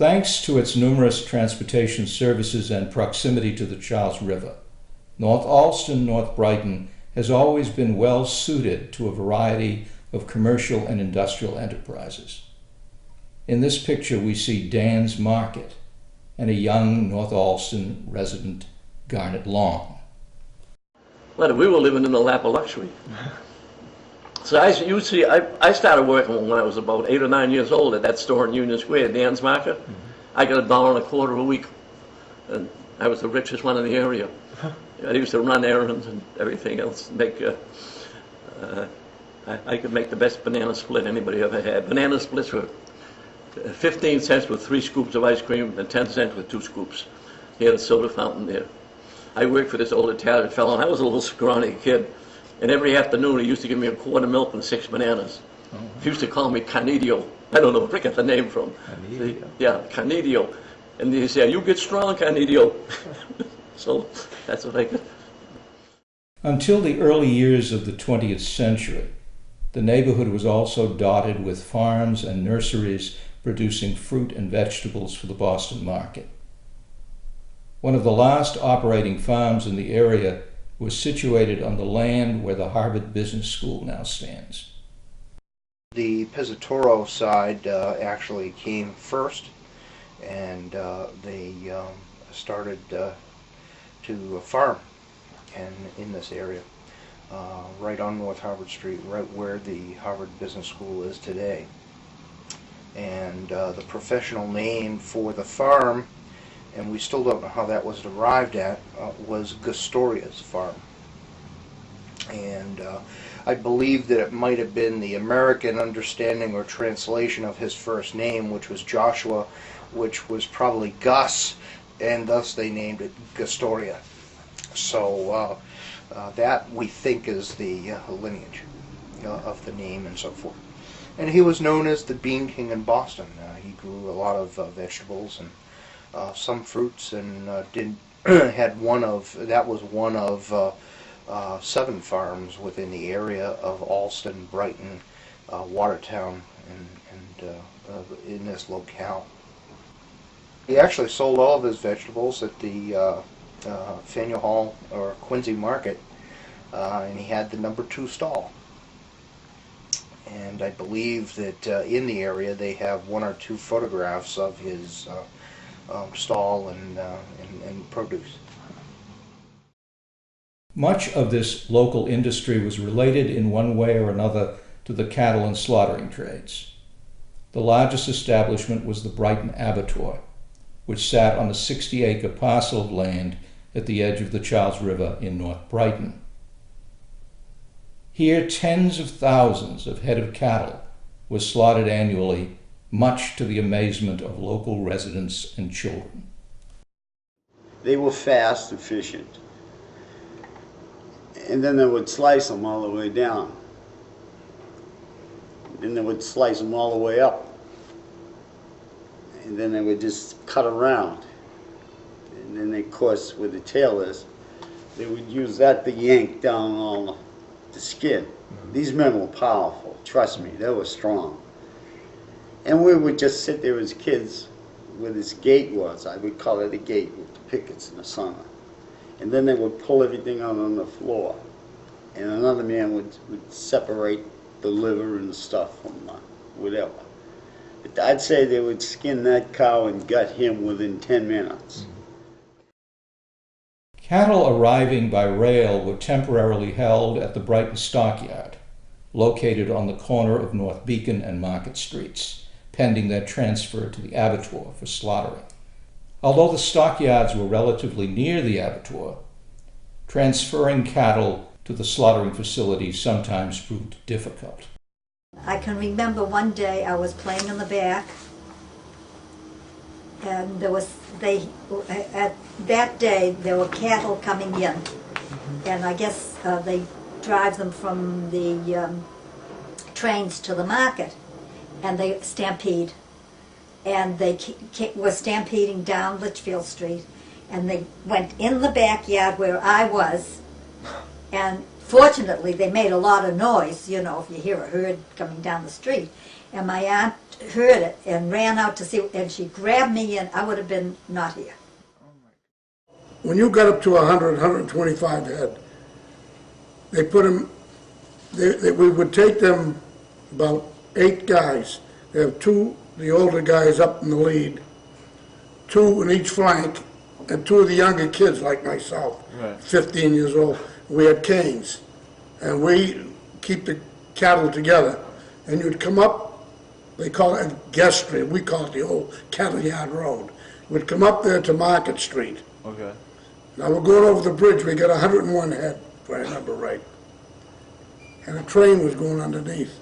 Thanks to its numerous transportation services and proximity to the Charles River, North Allston, North Brighton has always been well suited to a variety of commercial and industrial enterprises. In this picture we see Dan's Market and a young North Allston resident, Garnet Long. Well, we were living in the lap of luxury. So I started working when I was about 8 or 9 years old at that store in Union Square, Dan's Market. I got $1.25 a week, and I was the richest one in the area. I used to run errands and everything else. I could make the best banana split anybody ever had. Banana splits were 15 cents with 3 scoops of ice cream and 10 cents with 2 scoops. He had a soda fountain there. I worked for this old Italian fellow, and I was a little scrawny kid. And every afternoon he used to give me a quart of milk and 6 bananas. He used to call me Canidio. I don't know where I got the name from. Canidio. Yeah, Canidio. And he said, "You get strong, Canidio." So that's what I got. Until the early years of the 20th century, the neighborhood was also dotted with farms and nurseries producing fruit and vegetables for the Boston market. One of the last operating farms in the area was situated on the land where the Harvard Business School now stands. The Pisatoro side actually came first, and they started to farm in this area, right on North Harvard Street, right where the Harvard Business School is today. And the professional name for the farm, and we still don't know how that was arrived at, was Gastoria's farm. And I believe that it might have been the American understanding or translation of his first name, which was Joshua, which was probably Gus, and thus they named it Gastoria. So that we think is the lineage of the name and so forth. And he was known as the Bean King in Boston. He grew a lot of vegetables and some fruits, and had one of 7 farms within the area of Allston, Brighton, Watertown, and in this locale. He actually sold all of his vegetables at the Faneuil Hall or Quincy Market, and he had the number 2 stall. And I believe that in the area they have 1 or 2 photographs of his stall and produce. Much of this local industry was related in one way or another to the cattle and slaughtering trades. The largest establishment was the Brighton Abattoir, which sat on a 60-acre parcel of land at the edge of the Charles River in North Brighton. Here, tens of thousands of head of cattle were slaughtered annually, much to the amazement of local residents and children. They were fast, efficient, and then they would slice them all the way down. Then they would slice them all the way up, and then they would just cut around. And then, of course, with the tailors, they would use that to yank down all the skin. These men were powerful, trust me, they were strong. And we would just sit there as kids where this gate was. I would call it a gate with the pickets in the summer. And then they would pull everything out on the floor. And another man would separate the liver and stuff from whatever. But I'd say they would skin that cow and gut him within 10 minutes. Cattle arriving by rail were temporarily held at the Brighton Stockyard, located on the corner of North Beacon and Market Streets, pending their transfer to the abattoir for slaughtering. Although the stockyards were relatively near the abattoir, transferring cattle to the slaughtering facility sometimes proved difficult. I can remember one day I was playing in the back, and at that day there were cattle coming in, and I guess they drive them from the trains to the market, and they stampede, and they were stampeding down Litchfield Street, and they went in the backyard where I was, and fortunately they made a lot of noise, you know, if you hear a herd coming down the street. And my aunt heard it and ran out to see, and she grabbed me and I would have been not here. When you got up to 100, 125 head, they put them, we would take them, about 8 guys. They have 2, the older guys up in the lead, 2 in each flank, and 2 of the younger kids like myself, Right. 15 years old. We had canes, and we keep the cattle together. And you'd come up, they call it Guest Street, we call it the old Cattle Yard Road. We'd come up there to Market Street. Okay. Now we're going over the bridge, we got 101 head, if I remember right. And a train was going underneath.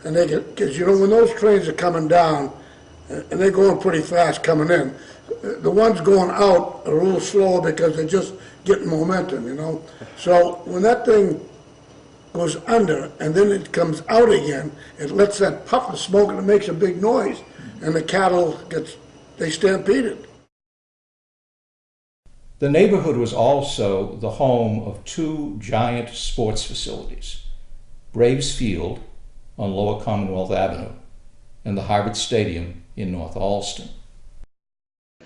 And they get, because you know, when those trains are coming down, and they're going pretty fast coming in, the ones going out are a little slower because they're just getting momentum, you know. So when that thing goes under and then it comes out again, it lets that puff of smoke and it makes a big noise. And the cattle they stampeded. The neighborhood was also the home of 2 giant sports facilities, Braves Field on Lower Commonwealth Avenue and the Harvard Stadium in North Allston.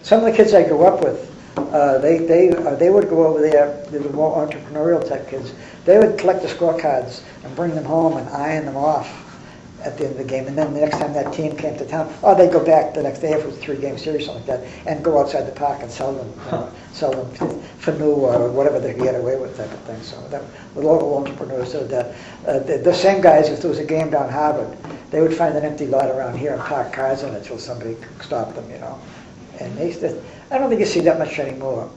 Some of the kids I grew up with, they would go over there, they were more entrepreneurial type kids. They would collect the scorecards and bring them home and iron them off at the end of the game. And then the next time that team came to town, or they'd go back the next day if it was a 3-game series, something like that, and go outside the park and sell them, sell them for new or whatever they could get away with type of thing. So that, the local entrepreneurs did that. The same guys, if there was a game down Harvard, they would find an empty lot around here and park cars in it until somebody stopped them, you know. And they, I don't think you see that much anymore.